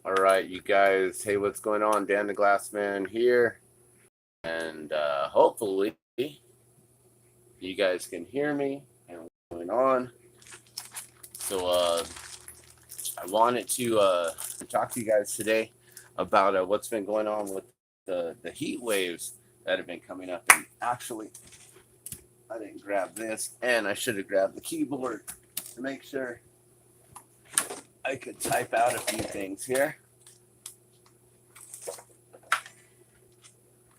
All right, you guys. Hey, what's going on? Dan the Glassman here. And hopefully you guys can hear me and what's going on. So I wanted to talk to you guys today about what's been going on with the heat waves that have been coming up. And actually, I didn't grab this, and I should have grabbed the keyboard to make sure I could type out a few things here.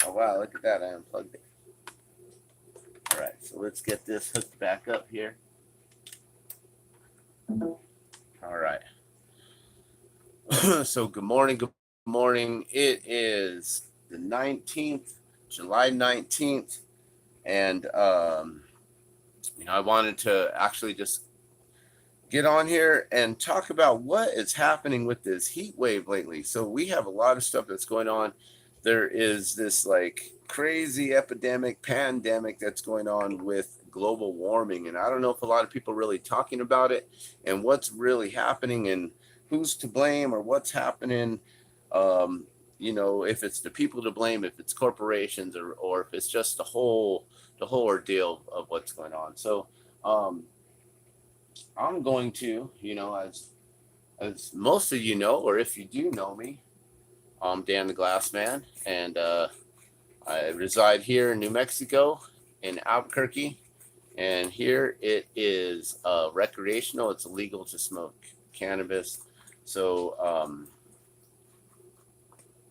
Oh, wow, look at that. I unplugged it. All right, so let's get this hooked back up here. All right. So good morning. Good morning. It is the 19th, July 19th. And, I wanted to actually just get on here and talk about what is happening with this heat wave lately. So we have a lot of stuff that's going on. There is this like crazy epidemic, pandemic that's going on with global warming. And I don't know if a lot of people are really talking about it and what's really happening and who's to blame or what's happening. If it's the people to blame, if it's corporations or if it's just the whole ordeal of what's going on. So I'm going to, as most of you know, or if you do know me, I'm Dan the Glassman, and I reside here in New Mexico, in Albuquerque, and here it is recreational. It's illegal to smoke cannabis. So,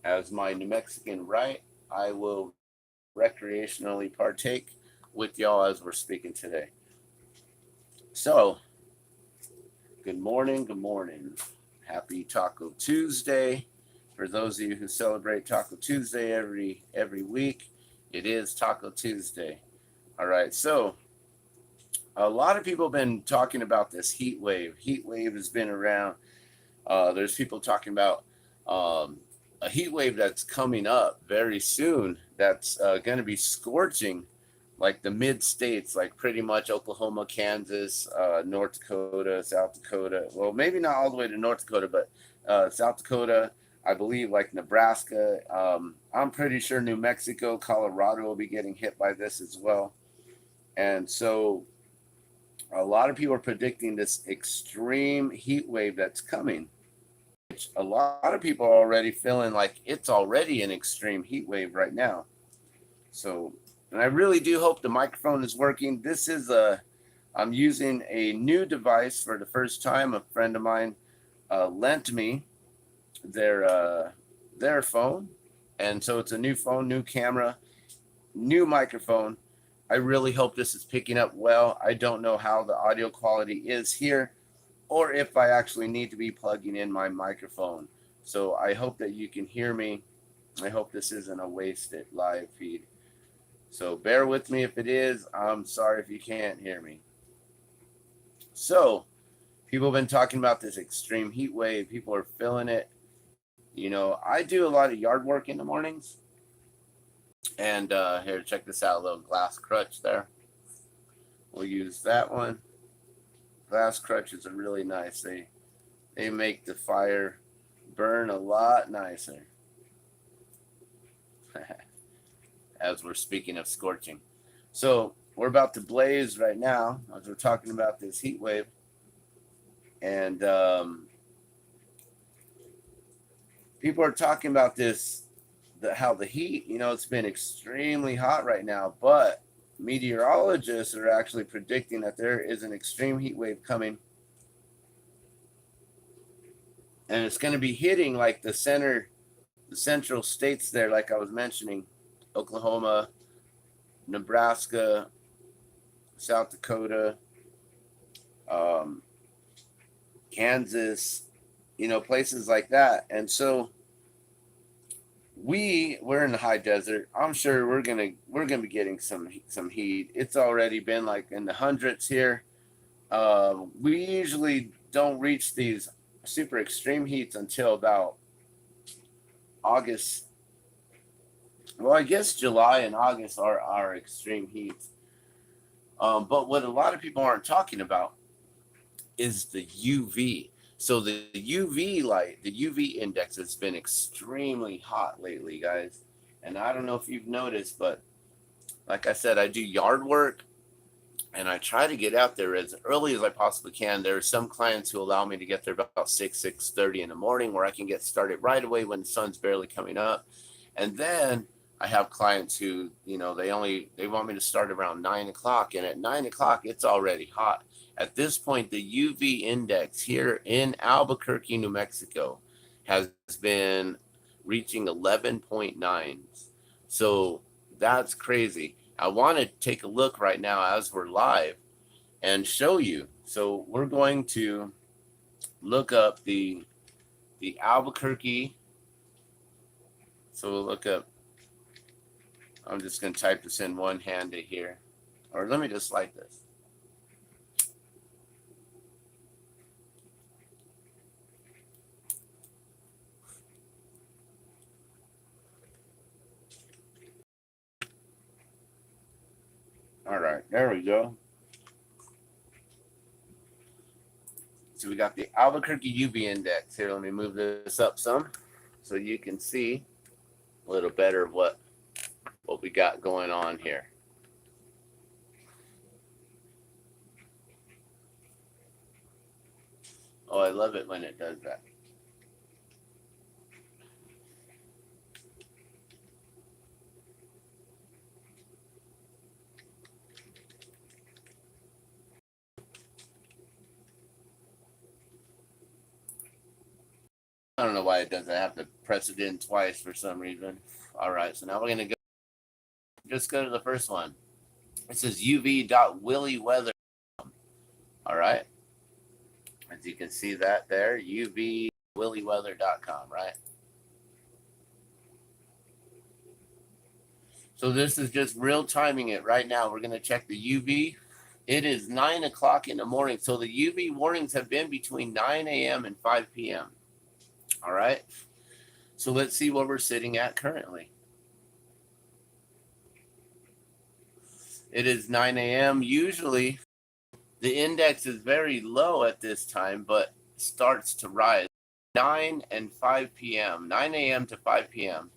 as my New Mexican right, I will recreationally partake with y'all as we're speaking today. So, good morning. Good morning. Happy Taco Tuesday. For those of you who celebrate Taco Tuesday every week, it is Taco Tuesday. All right. So, a lot of people have been talking about this heat wave. Heat wave has been around. There's people talking about a heat wave that's coming up very soon that's going to be scorching like the mid states, like pretty much Oklahoma, Kansas, North Dakota, South Dakota. Well, maybe not all the way to North Dakota, but South Dakota, I believe, like Nebraska. I'm pretty sure New Mexico, Colorado will be getting hit by this as well. And so a lot of people are predicting this extreme heat wave that's coming. A lot of people are already feeling like it's already an extreme heat wave right now. So, and I really do hope the microphone is working. I'm using a new device for the first time. A friend of mine lent me their phone, and so it's a new phone, new camera, new microphone. I really hope this is picking up well. I don't know how the audio quality is here, or if I actually need to be plugging in my microphone. So I hope that you can hear me. I hope this isn't a wasted live feed. So bear with me if it is. I'm sorry if you can't hear me. So people have been talking about this extreme heat wave. People are feeling it. I do a lot of yard work in the mornings. And here, check this out, a little glass crutch there. We'll use that one. Glass crutches are really nice. They make the fire burn a lot nicer. As we're speaking of scorching. So we're about to blaze right now as we're talking about this heat wave. And people are talking about this, how the heat, it's been extremely hot right now, but meteorologists are actually predicting that there is an extreme heat wave coming. And it's going to be hitting like the central states there, like I was mentioning, Oklahoma, Nebraska, South Dakota, Kansas, places like that. And so we're in the high desert. I'm sure we're gonna be getting some heat. It's already been like in the hundreds here. We usually don't reach these super extreme heats until about August. Well, I guess July and August are our extreme heats. But what a lot of people aren't talking about is the UV. So the UV light, the UV index has been extremely hot lately, guys. And I don't know if you've noticed, but like I said, I do yard work and I try to get out there as early as I possibly can. There are some clients who allow me to get there about 6:30 in the morning, where I can get started right away when the sun's barely coming up. And then I have clients who, they want me to start around 9 o'clock, and at 9 o'clock it's already hot. At this point, the UV index here in Albuquerque, New Mexico, has been reaching 11.9. So that's crazy. I want to take a look right now as we're live and show you. So we're going to look up the Albuquerque. So we'll look up, I'm just going to type this in one-handed here. Or let me just like this. All right, there we go. So we got the Albuquerque UV index here. Let me move this up some so you can see a little better what we got going on here. Oh, I love it when it does that. I don't know why it does that. I have to press it in twice for some reason. All right, so now we're going to just go to the first one. It says uv.willyweather. All right. As you can see that there, uvwillyweather.com, right? So this is just real timing it right now. We're going to check the UV. It is 9 o'clock in the morning. So the UV warnings have been between 9 a.m. and 5 p.m. All right. So let's see where we're sitting at currently. It is 9 a.m. Usually the index is very low at this time, but starts to rise. 9 and 5 p.m., 9 a.m. to 5 p.m.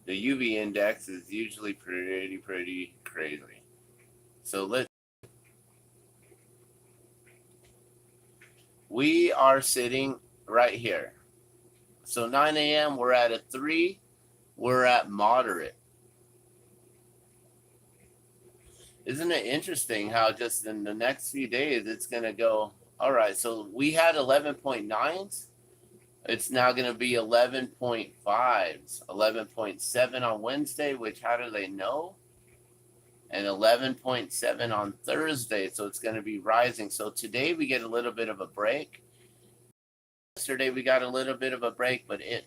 The UV index is usually pretty crazy. So we are sitting right here. So 9 a.m. we're at a 3. We're at moderate. Isn't it interesting how just in the next few days it's going to go, all right, so we had 11.9s. It's now going to be 11.5s, 11.7 on Wednesday, which how do they know? And 11.7 on Thursday, so it's going to be rising. So today we get a little bit of a break. Yesterday we got a little bit of a break, but it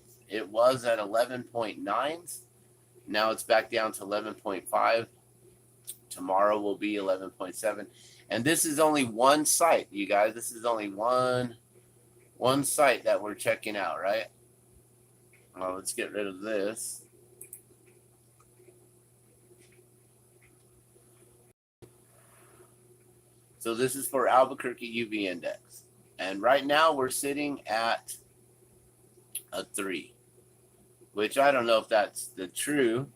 was at 11.9s. Now it's back down to 11.5. Tomorrow will be 11.7. And this is only one site, you guys. This is only one site that we're checking out, right? Well, let's get rid of this. So this is for Albuquerque UV index. And right now we're sitting at a 3, which I don't know if that's the true.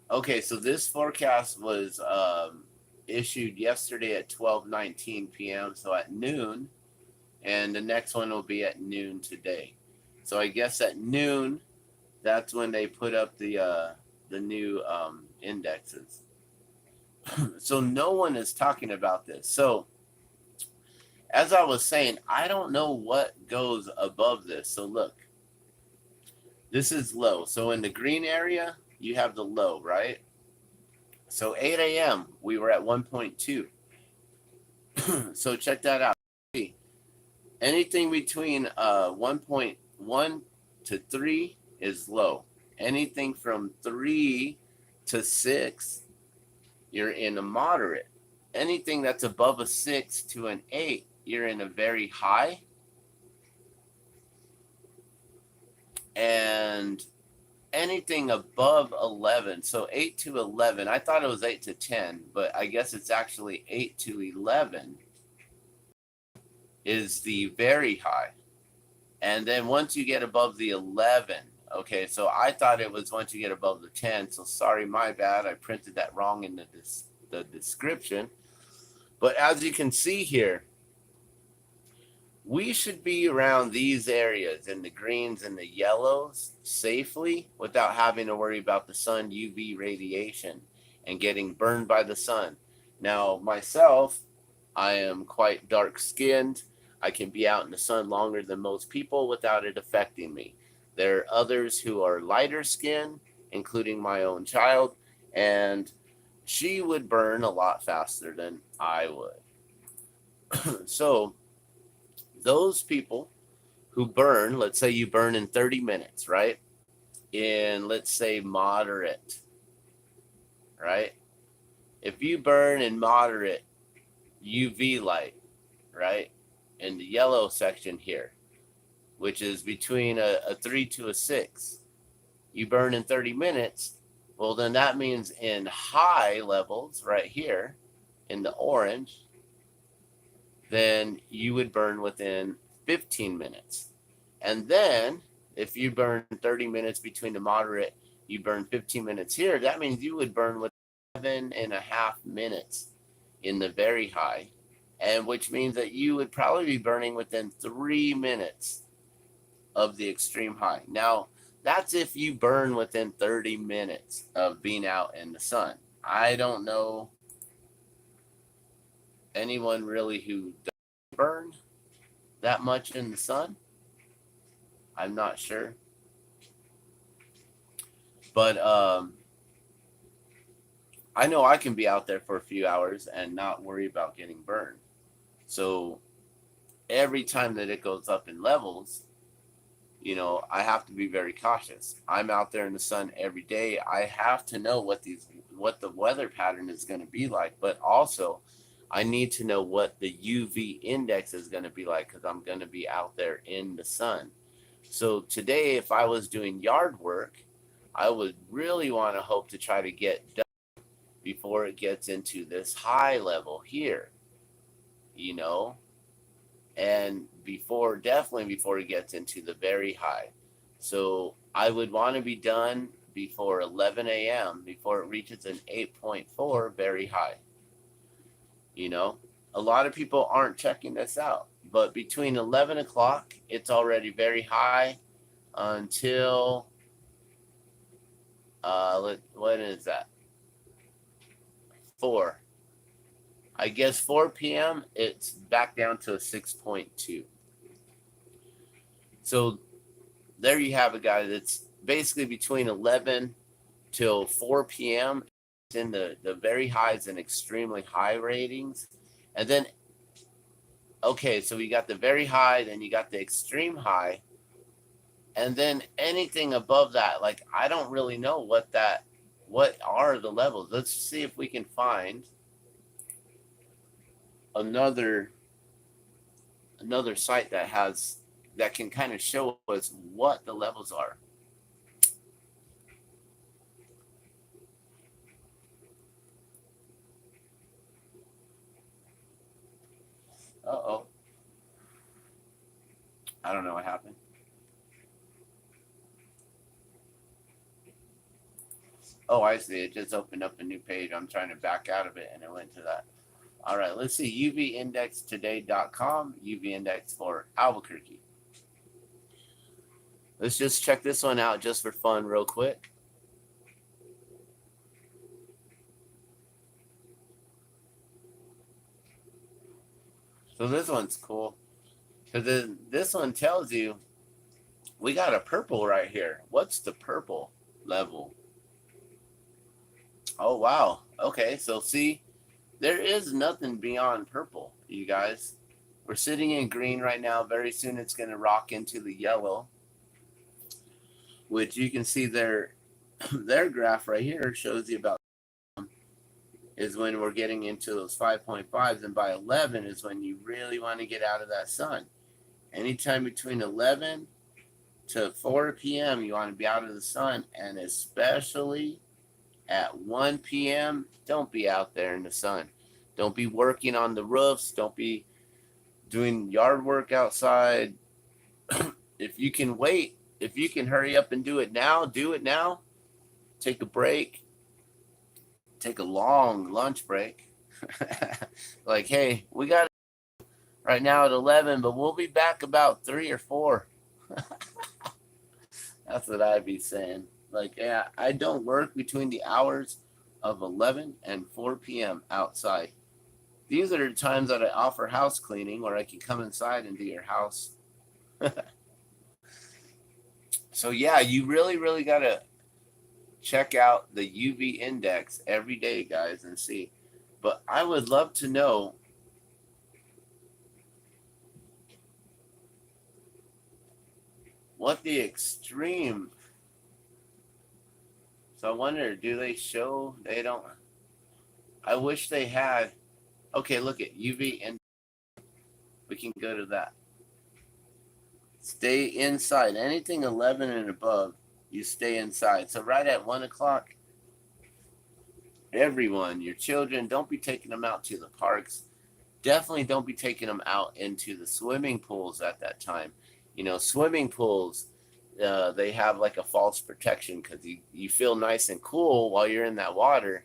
Okay, so this forecast was issued yesterday at 12:19 p.m., so at noon, and the next one will be at noon today. So I guess at noon, that's when they put up the new indexes. So no one is talking about this. So as I was saying, I don't know what goes above this. So look, this is low. So in the green area, you have the low, right? So 8 a.m., we were at 1.2. So check that out. Anything between 1.1 to 3 is low. Anything from 3 to 6, you're in a moderate. Anything that's above a 6 to an 8, you're in a very high. And anything above 11, so 8 to 11, I thought it was 8 to 10, but I guess it's actually 8 to 11 is the very high. And then once you get above the 11, okay, so I thought it was once you get above the 10. So sorry, my bad. I printed that wrong in the description. But as you can see here, we should be around these areas in the greens and the yellows safely without having to worry about the sun UV radiation and getting burned by the sun. Now, myself, I am quite dark skinned. I can be out in the sun longer than most people without it affecting me. There are others who are lighter skinned, including my own child, and she would burn a lot faster than I would. So, those people who burn, let's say you burn in 30 minutes, right? In, let's say, moderate, right? If you burn in moderate UV light, right, in the yellow section here, which is between a 3 to a 6, you burn in 30 minutes, well, then that means in high levels right here in the orange, then you would burn within 15 minutes. And then if you burn 30 minutes between the moderate, you burn 15 minutes here, that means you would burn with 7.5 minutes in the very high, and which means that you would probably be burning within 3 minutes of the extreme high. Now, that's if you burn within 30 minutes of being out in the sun. I don't know anyone really who doesn't burn that much in the sun. I'm not sure. But I know I can be out there for a few hours and not worry about getting burned. So every time that it goes up in levels, I have to be very cautious. I'm out there in the sun every day. I have to know what the weather pattern is going to be like, but also I need to know what the UV index is going to be like because I'm going to be out there in the sun. So today, if I was doing yard work, I would really want to hope to try to get done before it gets into this high level here, and definitely before it gets into the very high. So I would want to be done before 11 a.m., before it reaches an 8.4 very high. A lot of people aren't checking this out, but between 11 o'clock, it's already very high until, what is that? 4. I guess 4 p.m., it's back down to a 6.2. So there you have it, guys. It's basically between 11 till 4 p.m. It's in the very highs and extremely high ratings. And then, okay, so we got the very high, then you got the extreme high. And then anything above that, like, I don't really know what are the levels. Let's see if we can find another site that can kind of show us what the levels are. Uh-oh. I don't know what happened. Oh, I see. It just opened up a new page. I'm trying to back out of it, and it went to that. All right, let's see. UVindextoday.com, UV index for Albuquerque. Let's just check this one out just for fun real quick. So this one's cool because this one tells you we got a purple right here. What's the purple level? Oh, wow. Okay, so see, there is nothing beyond purple, you guys. We're sitting in green right now. Very soon it's going to rock into the yellow, which you can see their graph right here shows you about is when we're getting into those 5.5s, and by 11 is when you really want to get out of that sun. Anytime between 11 to 4 p.m., you want to be out of the sun, and especially at 1 p.m., don't be out there in the sun. Don't be working on the roofs. Don't be doing yard work outside. If you can wait, if you can hurry up and do it now, do it now. Take a break. Take a long lunch break. Like, hey, we got it right now at 11, but we'll be back about 3 or 4. That's what I'd be saying. Like, yeah, I don't work between the hours of 11 and 4 p.m. outside. These are the times that I offer house cleaning, or I can come inside and do your house. So yeah, you really, really got to check out the UV index every day, guys, and see. But I would love to know what the extreme. So I wonder, do they show? They don't. I wish they had. Okay, look at UV and we can go to that. Stay inside. Anything 11 and above, you stay inside. So right at 1 o'clock, everyone, your children, don't be taking them out to the parks. Definitely don't be taking them out into the swimming pools at that time. You know, swimming pools, they have like a false protection because you feel nice and cool while you're in that water.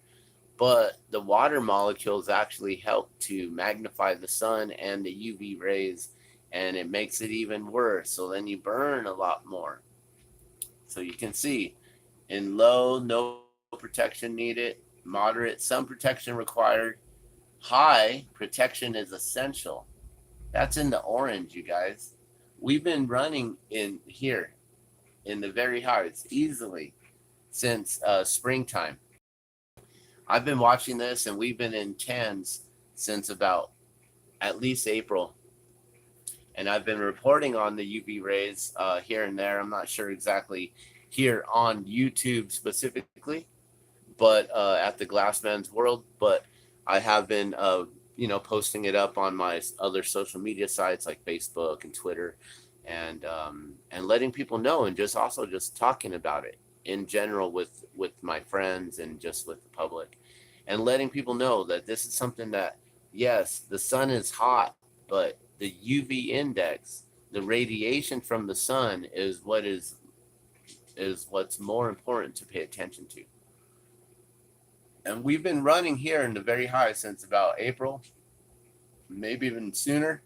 But the water molecules actually help to magnify the sun and the UV rays, and it makes it even worse. So then you burn a lot more. So you can see in low, no protection needed, moderate, some protection required, high, protection is essential. That's in the orange, you guys. We've been running in here in the very highs easily since springtime. I've been watching this, and we've been in 10s since about at least April. And I've been reporting on the UV rays here and there. I'm not sure exactly here on YouTube specifically, but at the Glassman's World. But I have been, posting it up on my other social media sites like Facebook and Twitter, and letting people know, and just talking about it in general with my friends and just with the public, and letting people know that this is something that, yes, the sun is hot, but the UV index, the radiation from the sun, is what's more important to pay attention to. And we've been running here in the very high since about April, maybe even sooner.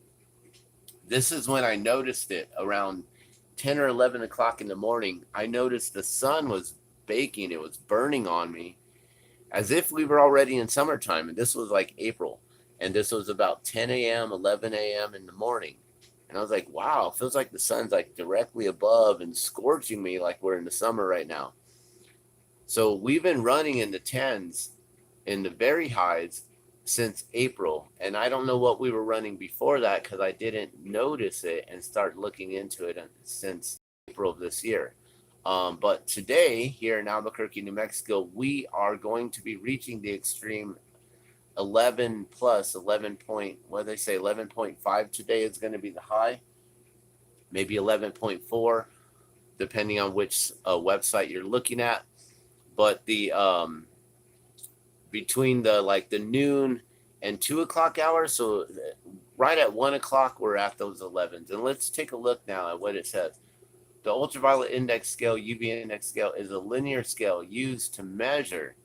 This is when I noticed it around 10 or 11 o'clock in the morning. I noticed the sun was baking. It was burning on me as if we were already in summertime. And this was like April. And this was about 10 a.m., 11 a.m. in the morning. And I was like, wow, it feels like the sun's like directly above and scorching me like we're in the summer right now. So we've been running in the 10s in the very highs since April. And I don't know what we were running before that because I didn't notice it and start looking into it since April of this year. But today here in Albuquerque, New Mexico, we are going to be reaching the extreme 11 plus 11 point, what they say, 11.5 today is going to be the high, maybe 11.4, depending on which website you're looking at. But the between the noon and 2 o'clock hour, so right at 1 o'clock we're at those 11s. And let's take a look now at what it says. The ultraviolet index scale, UV index scale, is a linear scale used to measure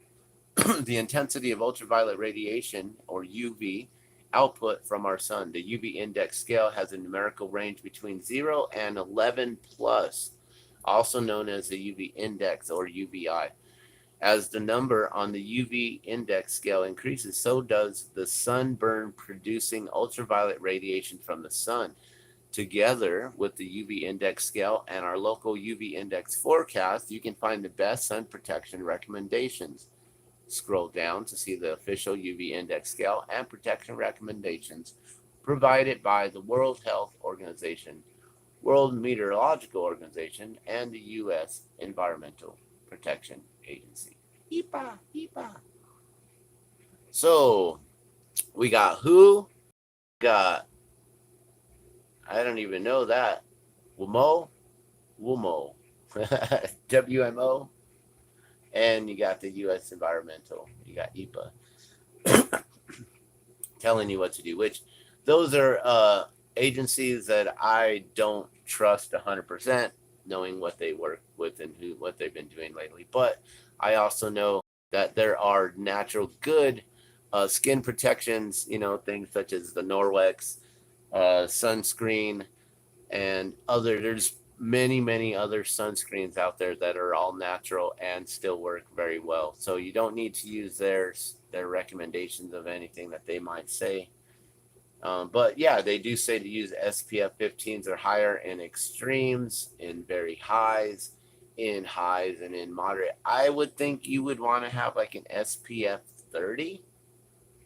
the intensity of ultraviolet radiation, or UV, output from our sun. The UV index scale has a numerical range between 0 and 11 plus, also known as the UV index or UVI. As the number on the UV index scale increases, so does the sunburn producing ultraviolet radiation from the sun. Together with the UV index scale and our local UV index forecast, you can find the best sun protection recommendations. Scroll down to see the official UV index scale and protection recommendations provided by the World Health Organization, World Meteorological Organization, and the U.S. Environmental Protection Agency. EPA. So we got who? Got, I don't even know that. WMO, WMO, WMO, and you got the U.S. Environmental. You got EPA telling you what to do. Which those are agencies that I don't trust 100%, knowing what they work with and what they've been doing lately. But I also know that there are natural good skin protections. Things such as the Norwex sunscreen and there's many other sunscreens out there that are all natural and still work very well. So you don't need to use their recommendations of anything that they might say. But yeah, they do say to use SPF 15s or higher in extremes, in very highs, in highs, and in moderate. I would think you would want to have like an SPF 30.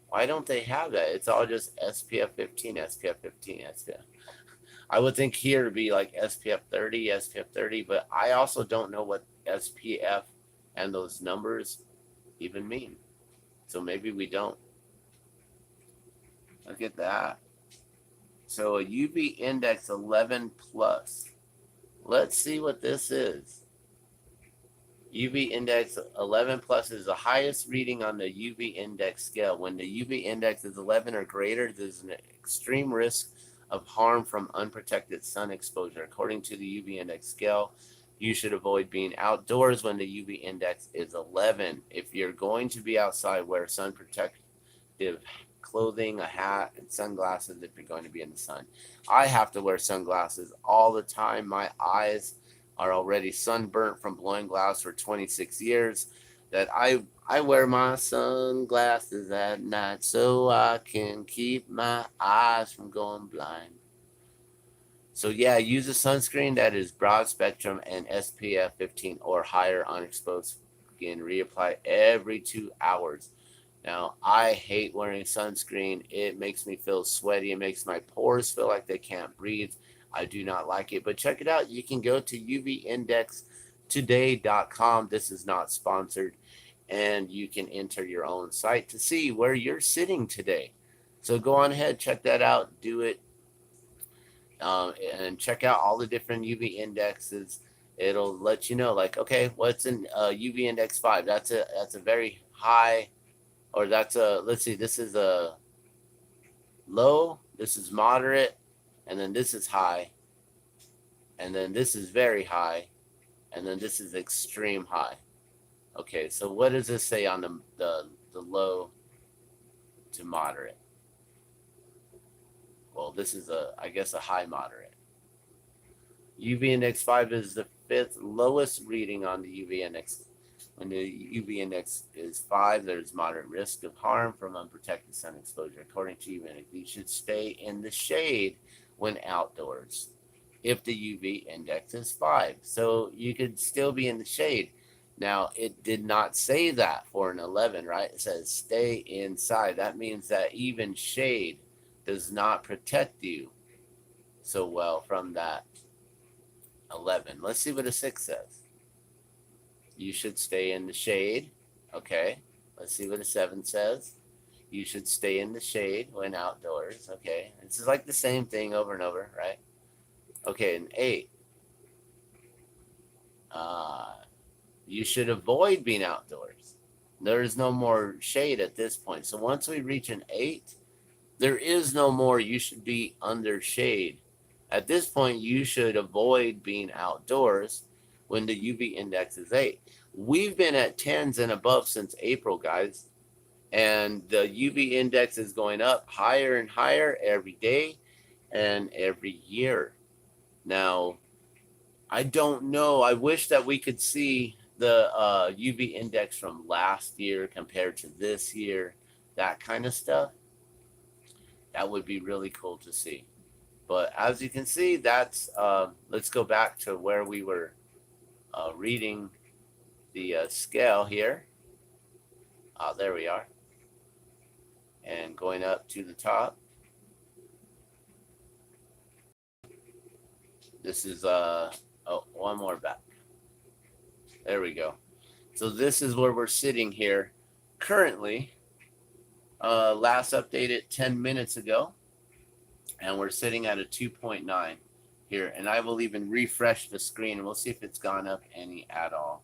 Why don't they have that? It's all just SPF 15, SPF 15, SPF. I would think here to be like SPF 30, SPF 30, but I also don't know what SPF and those numbers even mean. So maybe we don't. Look at that. So a UV index 11 plus. Let's see what this is. UV index 11 plus is the highest reading on the UV index scale. When the UV index is 11 or greater, there's an extreme risk of harm from unprotected sun exposure. According to the UV index scale, you should avoid being outdoors when the UV index is 11. If you're going to be outside, wear sun protective clothing, a hat, and sunglasses if you're going to be in the sun. I have to wear sunglasses all the time. My eyes are already sunburnt from blowing glass for 26 years. That I wear my sunglasses at night so I can keep my eyes from going blind. So yeah, use a sunscreen that is broad spectrum and SPF 15 or higher on exposed skin. Reapply every 2 hours. Now, I hate wearing sunscreen. It makes me feel sweaty. It makes my pores feel like they can't breathe. I do not like it. But check it out. You can go to uvindextoday.com. This is not sponsored. And you can enter your own site to see where you're sitting today. So go on ahead, check that out, do it, and check out all the different UV indexes. It'll let you know, like, okay, what's in UV index 5? That's a very high, or that's a, let's see, this is a low, this is moderate, and then this is high, and then this is very high, and then this is extreme high. Okay, so what does this say on the low to moderate? Well, this is I guess a high moderate. UV index 5 is the 5th lowest reading on the UV index. When the UV index is 5, there's moderate risk of harm from unprotected sun exposure. According to UV index, you should stay in the shade when outdoors if the UV index is 5. So you could still be in the shade. Now, it did not say that for an 11, right? It says stay inside. That means that even shade does not protect you so well from that 11. Let's see what a 6 says. You should stay in the shade. Okay. Let's see what a 7 says. You should stay in the shade when outdoors. Okay. This is like the same thing over and over, right? Okay, an 8. You should avoid being outdoors. There is no more shade at this point. So once we reach an 8, there is no more you should be under shade. At this point, you should avoid being outdoors when the UV index is 8. We've been at 10s and above since April, guys. And the UV index is going up higher and higher every day and every year. Now, I don't know. I wish that we could see the UV index from last year compared to this year, that kind of stuff. That would be really cool to see. But as you can see, that's, let's go back to where we were reading the scale here. There we are. And going up to the top. This is, one more back. There we go. So this is where we're sitting here currently. Last updated 10 minutes ago. And we're sitting at a 2.9 here, and I will even refresh the screen, and we'll see if it's gone up any at all.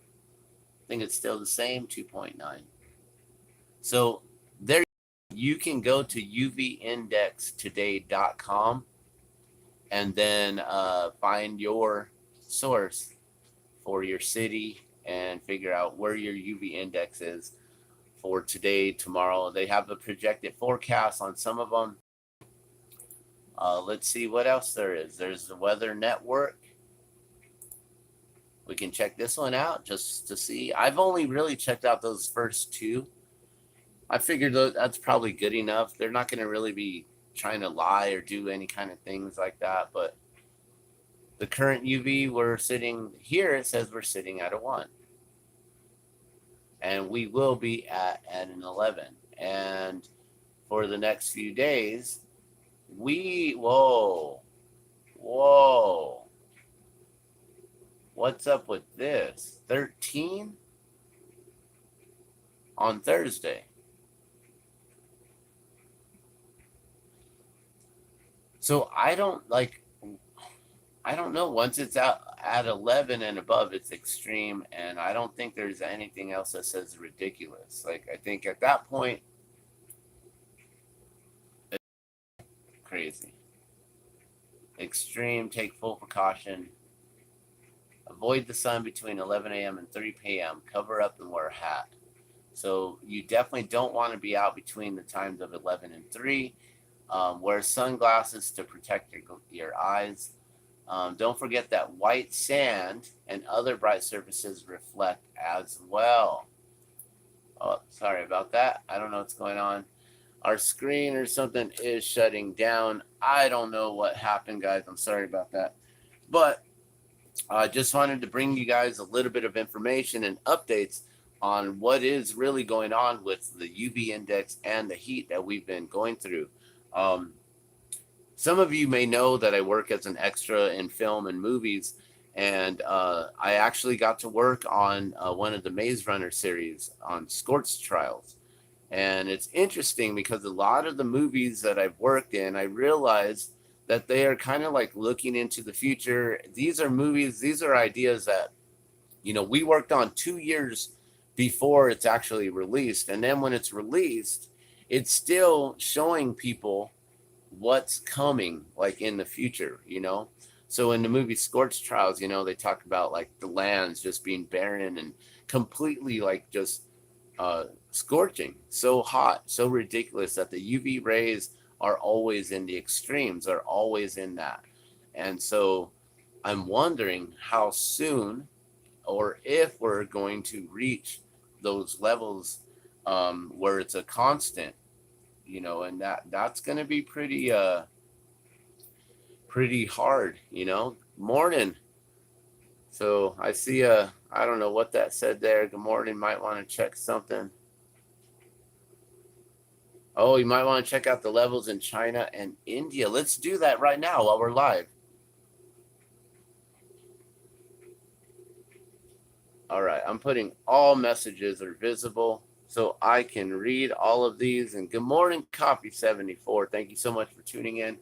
I think it's still the same, 2.9. So there you can go to uvindextoday.com and then find your source for your city and figure out where your UV index is for today, tomorrow. They have a projected forecast on some of them. Let's see what else there is. There's the Weather Network. We can check this one out just to see. I've only really checked out those first two. I figured that's probably good enough. They're not going to really be trying to lie or do any kind of things like that. But the current UV, we're sitting here, it says we're sitting at a 1. And we will be at an 11. And for the next few days, whoa. What's up with this? 13 on Thursday. So I don't know. Once it's out at 11 and above, it's extreme. And I don't think there's anything else that says ridiculous. Like, I think at that point, it's crazy. Extreme, take full precaution. Avoid the sun between 11 a.m. and 3 p.m. Cover up and wear a hat. So you definitely don't want to be out between the times of 11 and 3. Wear sunglasses to protect your eyes. Don't forget that white sand and other bright surfaces reflect as well. Oh, sorry about that. I don't know what's going on. Our screen or something is shutting down. I don't know what happened, guys. I'm sorry about that. But I just wanted to bring you guys a little bit of information and updates on what is really going on with the UV index and the heat that we've been going through. Some of you may know that I work as an extra in film and movies, and I actually got to work on one of the Maze Runner series on Scorched Trials. And it's interesting because a lot of the movies that I've worked in, I realized that they are kind of like looking into the future. These are movies, these are ideas that, we worked on 2 years before it's actually released. And then when it's released, it's still showing people what's coming like in the future. So in the movie Scorched Trials, they talk about like the lands just being barren and completely like just scorching, so hot, so ridiculous that the UV rays are always in the extremes, are always in that. And so I'm wondering how soon or if we're going to reach those levels where it's a constant, and that's going to be pretty hard, Morning. So I see I don't know what that said there. Good morning. Might want to check something. Oh, you might want to check out the levels in China and India. Let's do that right now while we're live. All right. I'm putting all messages are visible so I can read all of these. And good morning, Coffee 74. Thank you so much for tuning in.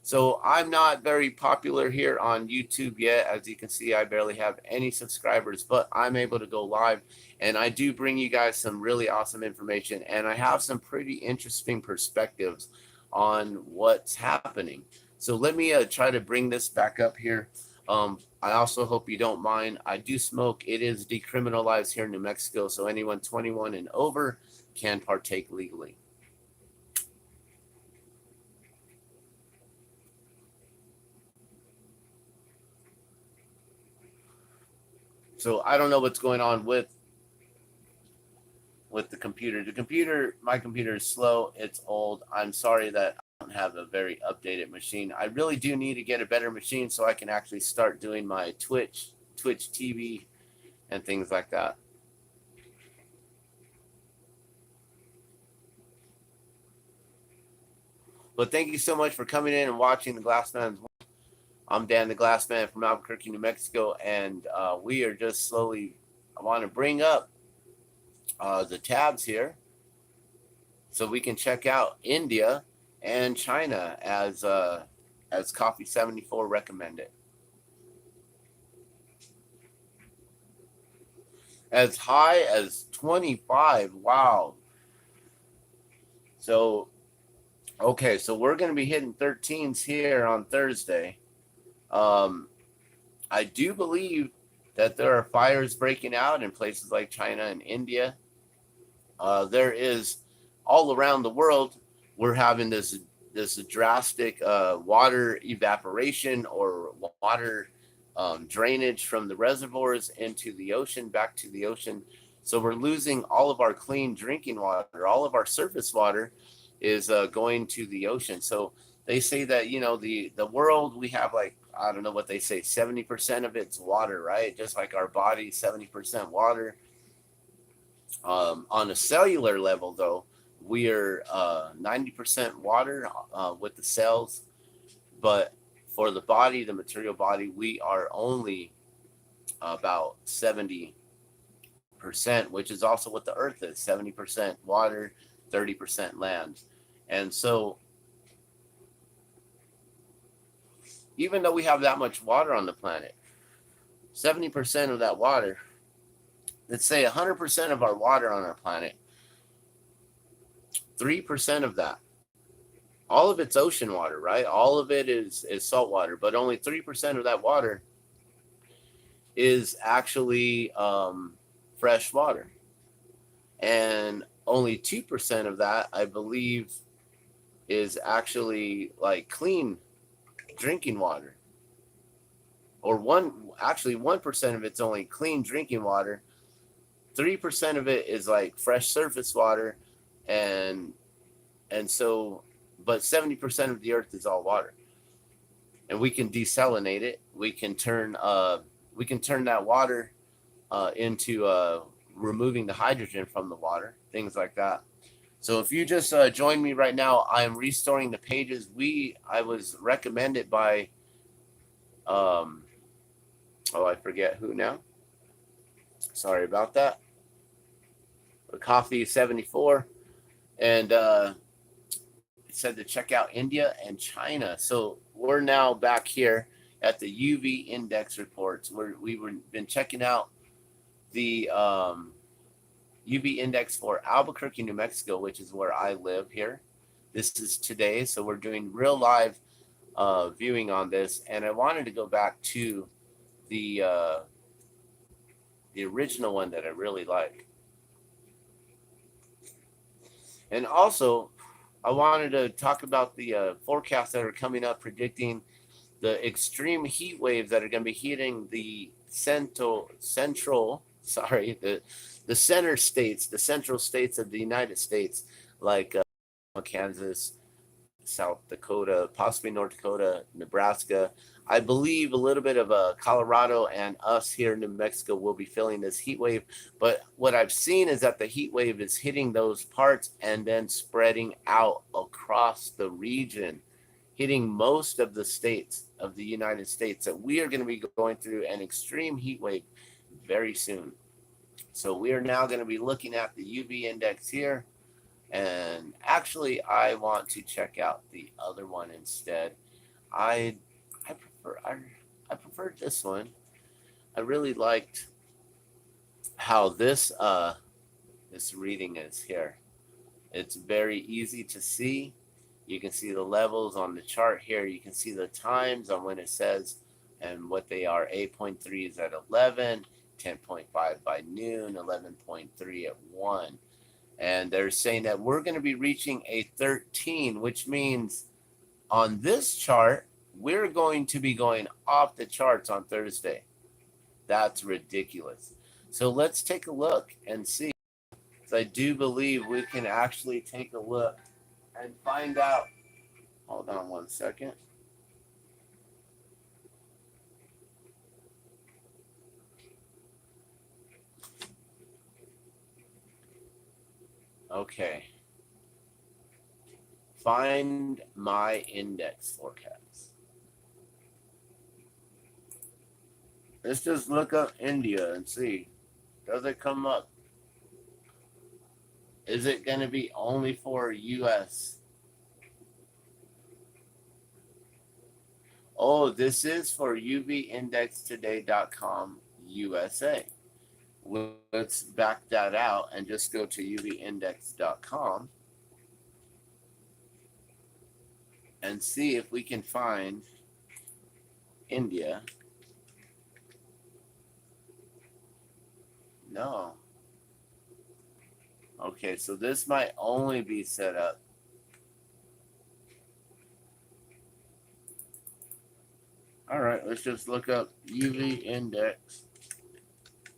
So I'm not very popular here on YouTube yet. As you can see, I barely have any subscribers, but I'm able to go live, and I do bring you guys some really awesome information, and I have some pretty interesting perspectives on what's happening. So let me try to bring this back up here. I also hope you don't mind. I do smoke. It is decriminalized here in New Mexico, so anyone 21 and over can partake legally. So I don't know what's going on with the computer. My computer is slow. It's old. I'm sorry that I don't have a very updated machine. I really do need to get a better machine so I can actually start doing my Twitch TV and things like that. But thank you so much for coming in and watching the Glassman's. I'm Dan the Glassman from Albuquerque, New Mexico, and we are just slowly, I want to bring up the tabs here so we can check out India and China as Coffee 74 recommended. as high as 25. Wow. So, okay, so we're going to be hitting 13s here on Thursday. Um, I do believe that there are fires breaking out in places like China and India. There is all around the world. We're having this drastic water evaporation or water drainage from the reservoirs into the ocean, back to the ocean. So we're losing all of our clean drinking water. All of our surface water is going to the ocean. So they say that the world, we have, like, I don't know what they say, 70% of it's water, right? Just like our body, 70% water. On a cellular level, though, we are 90% water with the cells, but for the body, the material body, we are only about 70%, which is also what the earth is: 70% water, 30% land. And so, even though we have that much water on the planet, 70% of that water, let's say 100% of our water on our planet, 3% of that, all of it's ocean water, right? All of it is salt water, but only 3% of that water is actually fresh water. And only 2% of that, I believe, is actually like clean drinking water. Or 1% of it's only clean drinking water. 3% of it is like fresh surface water, and so, but 70% of the earth is all water. And we can desalinate it. We can turn that water into removing the hydrogen from the water, things like that. So if you just join me right now, I am restoring the pages. I was recommended by I forget who now. Sorry about that. Coffee 74, and it said to check out India and China. So we're now back here at the UV index reports. We've been checking out the UV index for Albuquerque, New Mexico, which is where I live here. This is today, so we're doing real live viewing on this, and I wanted to go back to the original one that I really like. And also, I wanted to talk about the forecasts that are coming up, predicting the extreme heat waves that are going to be hitting the central states of the United States, like Kansas, South Dakota, possibly North Dakota, Nebraska. I believe a little bit of Colorado and us here in New Mexico will be feeling this heat wave. But what I've seen is that the heat wave is hitting those parts and then spreading out across the region, hitting most of the states of the United States. That we are going to be going through an extreme heat wave very soon. So we are now going to be looking at the UV index here. And actually, I want to check out the other one instead. I preferred this one. I really liked how this reading is here. It's very easy to see. You can see the levels on the chart here. You can see the times on when it says and what they are. 8.3 is at 11, 10.5 by noon, 11.3 at 1. And they're saying that we're going to be reaching a 13, which means on this chart, we're going to be going off the charts on Thursday. That's ridiculous. So let's take a look and see. So I do believe we can actually take a look and find out. Hold on one second. Okay. Find my index forecast. Let's just look up India and see. Does it come up? Is it going to be only for US? Oh, this is for UVindextoday.com USA. let's back that out and just go to uvindex.com and see if we can find India. No. Okay, so this might only be set up. All right, let's just look up UV index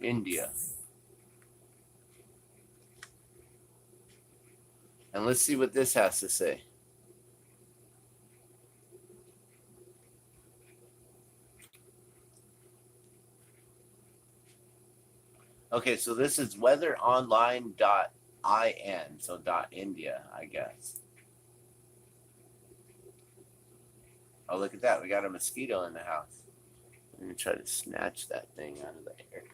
India. And let's see what this has to say. Okay, so this is weatheronline.in, so .india, I guess. Oh, look at that. We got a mosquito in the house. Let me try to snatch that thing out of the air.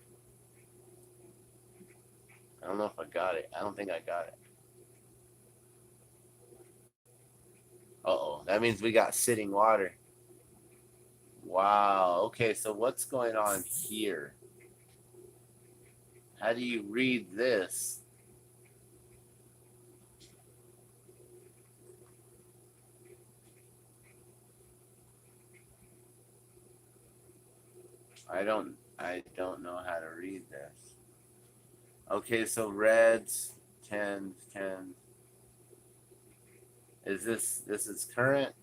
I don't know if I got it. I don't think I got it. Uh-oh, that means we got sitting water. Wow. Okay, so what's going on here? How do you read this? I don't know how to read this. Okay, so reds, 10s, 10s. Is this is current?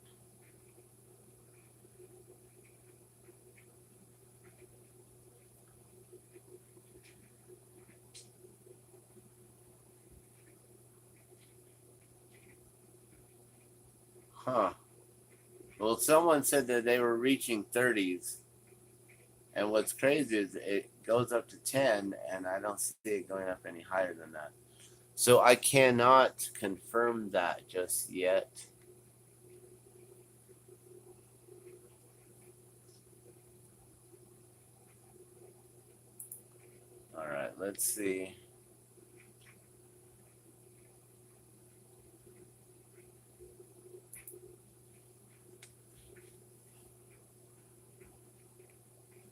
Huh. Well, someone said that they were reaching 30s. And what's crazy is it goes up to 10, and I don't see it going up any higher than that. So I cannot confirm that just yet. All right, let's see.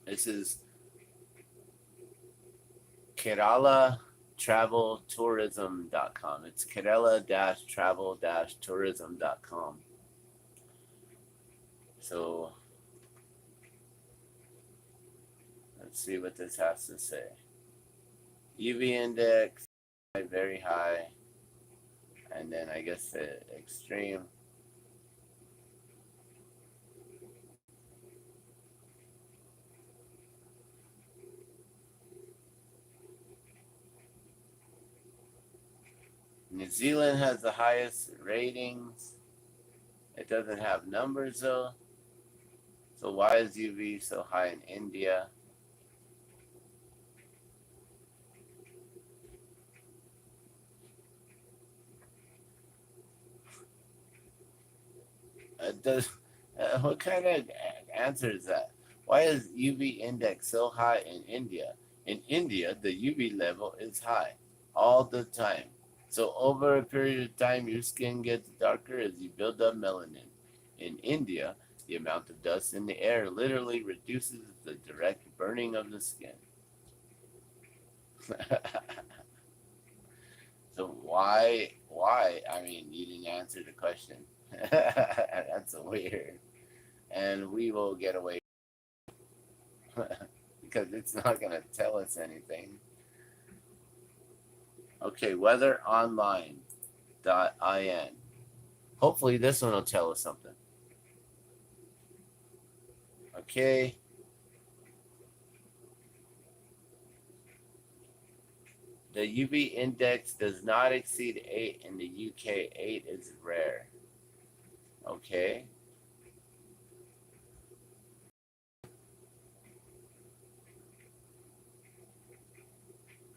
This is Kerala Travel Tourism.com. It's Kerala-Travel Tourism.com. So let's see what this has to say. UV index, very high. And then I guess the extreme. New Zealand has the highest ratings. It doesn't have numbers though. So why is UV so high in India? What kind of answer is that? Why is UV index so high in India? In India, the UV level is high all the time. So over a period of time, your skin gets darker as you build up melanin. In India, the amount of dust in the air literally reduces the direct burning of the skin. So why? I mean, you didn't answer the question. That's weird. And we will get away because it's not going to tell us anything. Okay, weatheronline.in. Hopefully this one will tell us something. Okay. The UV index does not exceed 8 in the UK. 8 is rare. Okay.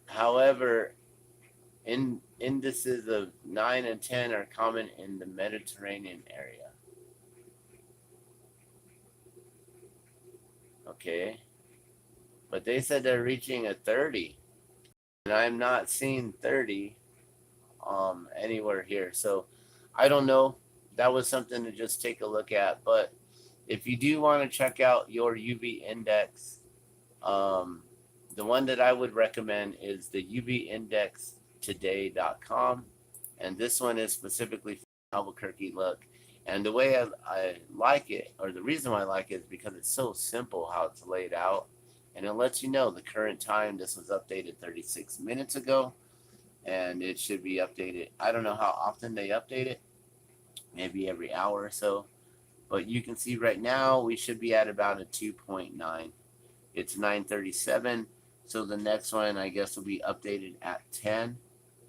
However, indices of 9 and 10 are common in the Mediterranean area. Okay. But they said they're reaching a 30. And I'm not seeing 30 anywhere here. So I don't know. That was something to just take a look at. But if you do want to check out your UV index, the one that I would recommend is the UVindextoday.com. And this one is specifically for Albuquerque look. And the way I like it, or the reason why I like it, is because it's so simple how it's laid out. And it lets you know the current time. This was updated 36 minutes ago. And it should be updated. I don't know how often they update it. Maybe every hour or so. But you can see right now we should be at about a 2.9. It's 9:37. So the next one, I guess, will be updated at 10.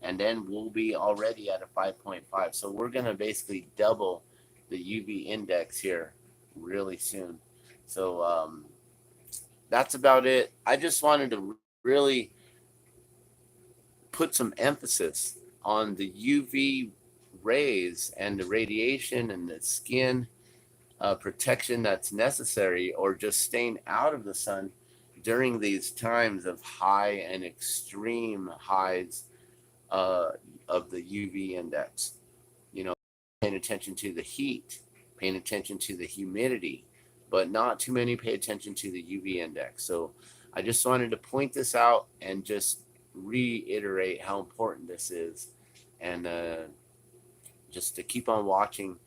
And then we'll be already at a 5.5. So we're going to basically double the UV index here really soon. So that's about it. I just wanted to really put some emphasis on the UV rays and the radiation and the skin protection that's necessary, or just staying out of the sun during these times of high and extreme highs of the UV index. You know, paying attention to the heat, paying attention to the humidity, but not too many pay attention to the UV index. So I just wanted to point this out and just reiterate how important this is, and just to keep on watching,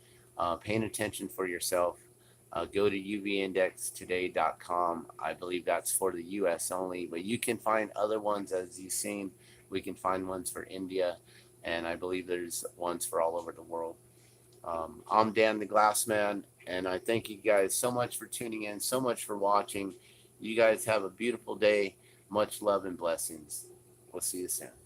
paying attention for yourself. Go to UVindextoday.com. I believe that's for the US only, but you can find other ones. As you've seen, we can find ones for India, and I believe there's ones for all over the world. I'm Dan the Glass Man, and I thank you guys so much for tuning in, so much for watching. You guys have a beautiful day. Much love and blessings. We'll see you soon.